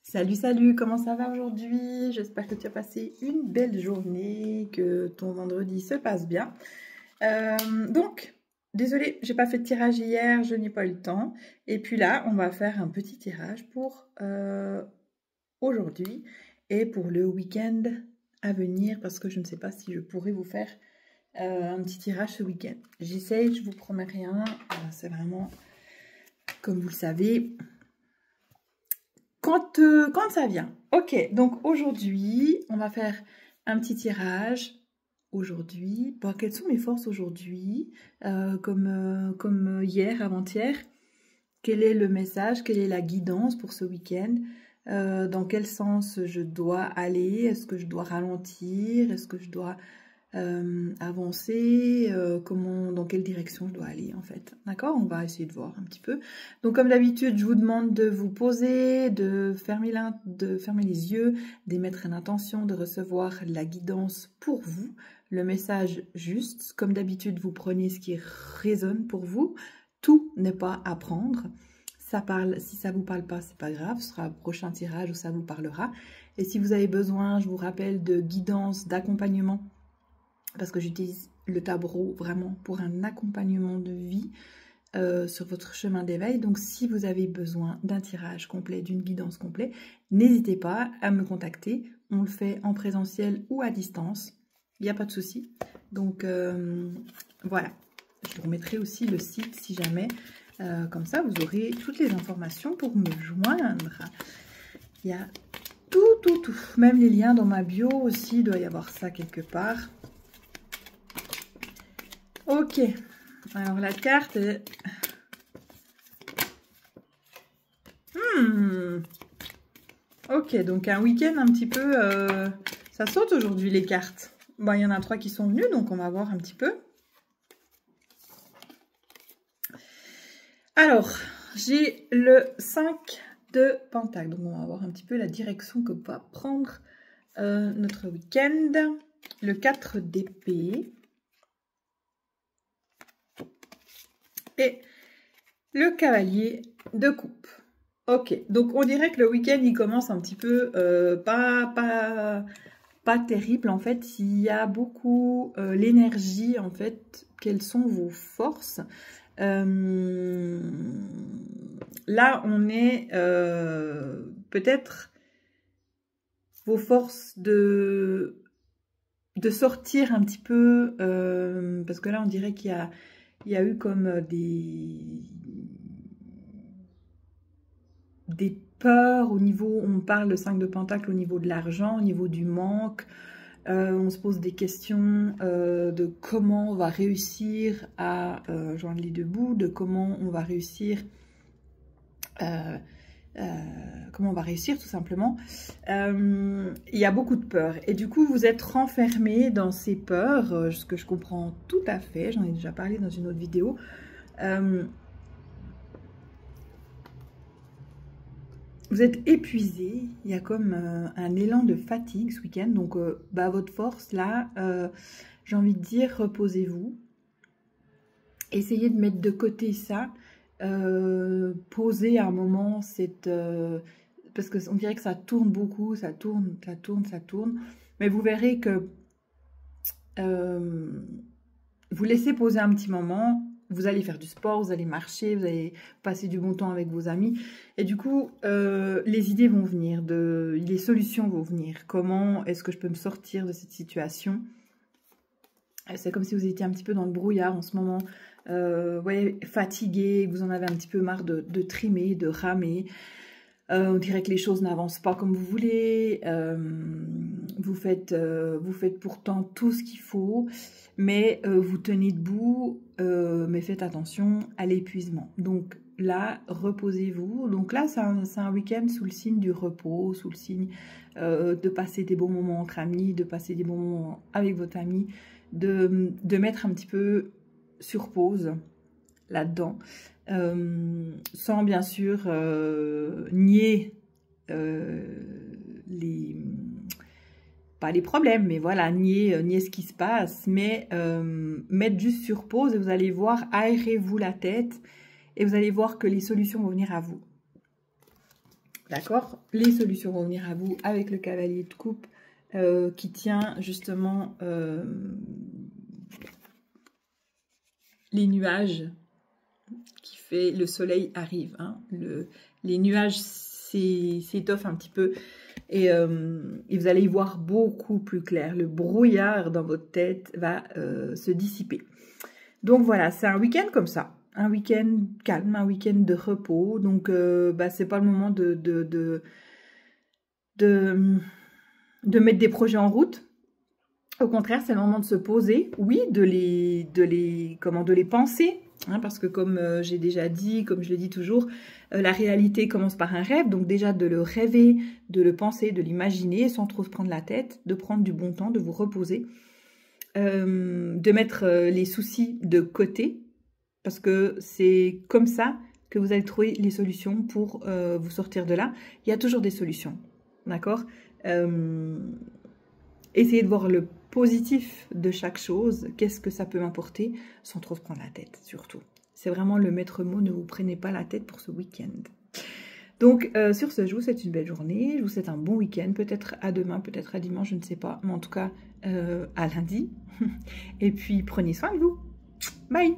Salut, salut, comment ça va aujourd'hui? J'espère que tu as passé une belle journée, que ton vendredi se passe bien. Donc, désolée, j'ai pas fait de tirage hier, je n'ai pas eu le temps. Et puis là, on va faire un petit tirage pour aujourd'hui et pour le week-end à venir, parce que je ne sais pas si je pourrais vous faire un petit tirage ce week-end. J'essaye, je vous promets rien, c'est vraiment, comme vous le savez, quand ça vient. Ok, donc aujourd'hui, on va faire un petit tirage. Aujourd'hui, bon, quelles sont mes forces aujourd'hui, comme hier, avant-hier? Quel est le message? Quelle est la guidance pour ce week-end? Dans quel sens je dois aller? Est-ce que je dois ralentir? Est-ce que je dois avancer, dans quelle direction je dois aller en fait. D'accord? On va essayer de voir un petit peu. Donc comme d'habitude, je vous demande de vous poser, de fermer les yeux, d'émettre une intention, de recevoir la guidance pour vous, le message juste. Comme d'habitude, vous prenez ce qui résonne pour vous. Tout n'est pas à prendre. Ça parle, si ça vous parle pas, c'est pas grave, ce sera un prochain tirage où ça vous parlera. Et si vous avez besoin, je vous rappelle, de guidance, d'accompagnement, parce que j'utilise le tarot vraiment pour un accompagnement de vie sur votre chemin d'éveil. Donc si vous avez besoin d'un tirage complet, d'une guidance complète, n'hésitez pas à me contacter. On le fait en présentiel ou à distance, il n'y a pas de souci. Donc voilà, je vous remettrai aussi le site si jamais, comme ça vous aurez toutes les informations pour me joindre. Il y a tout, même les liens dans ma bio aussi, il doit y avoir ça quelque part. Ok, alors la carte est... Ok, donc un week-end un petit peu... Ça saute aujourd'hui les cartes. Bon, il y en a 3 qui sont venues, donc on va voir un petit peu. Alors, j'ai le 5 de Pentacle. Donc on va voir un petit peu la direction que va prendre notre week-end. Le 4 d'épée. Et le cavalier de coupe. Ok, donc on dirait que le week-end il commence un petit peu pas terrible en fait. Il y a beaucoup l'énergie en fait. Quelles sont vos forces? Là on est peut-être vos forces de sortir un petit peu parce que là on dirait qu'il y a eu comme des peurs au niveau, on parle de 5 de Pentacle au niveau de l'argent, au niveau du manque. On se pose des questions de comment on va réussir à joindre les deux bouts, de comment on va réussir tout simplement. Il y a beaucoup de peurs et du coup vous êtes renfermé dans ces peurs, ce que je comprends tout à fait, j'en ai déjà parlé dans une autre vidéo. Vous êtes épuisé, il y a comme un élan de fatigue ce week-end, donc votre force là, j'ai envie de dire, reposez-vous. Essayez de mettre de côté ça, posez un moment cette... parce qu'on dirait que ça tourne beaucoup, ça tourne, mais vous verrez que vous laissez poser un petit moment. Vous allez faire du sport, vous allez marcher, vous allez passer du bon temps avec vos amis. Et du coup, les idées vont venir, les solutions vont venir. Comment est-ce que je peux me sortir de cette situation? C'est comme si vous étiez un petit peu dans le brouillard en ce moment. Ouais, fatigué, vous en avez un petit peu marre de trimer, de ramer. On dirait que les choses n'avancent pas comme vous voulez. Vous faites pourtant tout ce qu'il faut, mais vous tenez debout, mais faites attention à l'épuisement. Donc là, reposez-vous. Donc là, c'est un week-end sous le signe du repos, sous le signe de passer des bons moments entre amis, de passer des bons moments avec votre ami, de mettre un petit peu sur pause là-dedans. Sans bien sûr nier pas les problèmes, mais voilà, nier ce qui se passe, mais mettre juste sur pause et vous allez voir, aérez-vous la tête et vous allez voir que les solutions vont venir à vous. D'accord? Les solutions vont venir à vous avec le cavalier de coupe qui tient justement les nuages, qui fait le soleil arrive. Hein. Les nuages s'étoffent un petit peu et vous allez y voir beaucoup plus clair. Le brouillard dans votre tête va se dissiper. Donc voilà, c'est un week-end comme ça. Un week-end calme, un week-end de repos. Donc, c'est pas le moment de mettre des projets en route. Au contraire, c'est le moment de se poser. Oui, de les penser. Hein, parce que comme j'ai déjà dit, comme je le dis toujours, la réalité commence par un rêve. Donc déjà, de le rêver, de le penser, de l'imaginer, sans trop se prendre la tête, de prendre du bon temps, de vous reposer. De mettre les soucis de côté. Parce que c'est comme ça que vous allez trouver les solutions pour vous sortir de là. Il y a toujours des solutions, d'accord? Essayez de voir le positif de chaque chose. Qu'est-ce que ça peut m'apporter sans trop se prendre la tête, surtout. C'est vraiment le maître mot, ne vous prenez pas la tête pour ce week-end. Donc, sur ce, je vous souhaite une belle journée. Je vous souhaite un bon week-end. Peut-être à demain, peut-être à dimanche, je ne sais pas. Mais en tout cas, à lundi. Et puis, prenez soin de vous. Bye!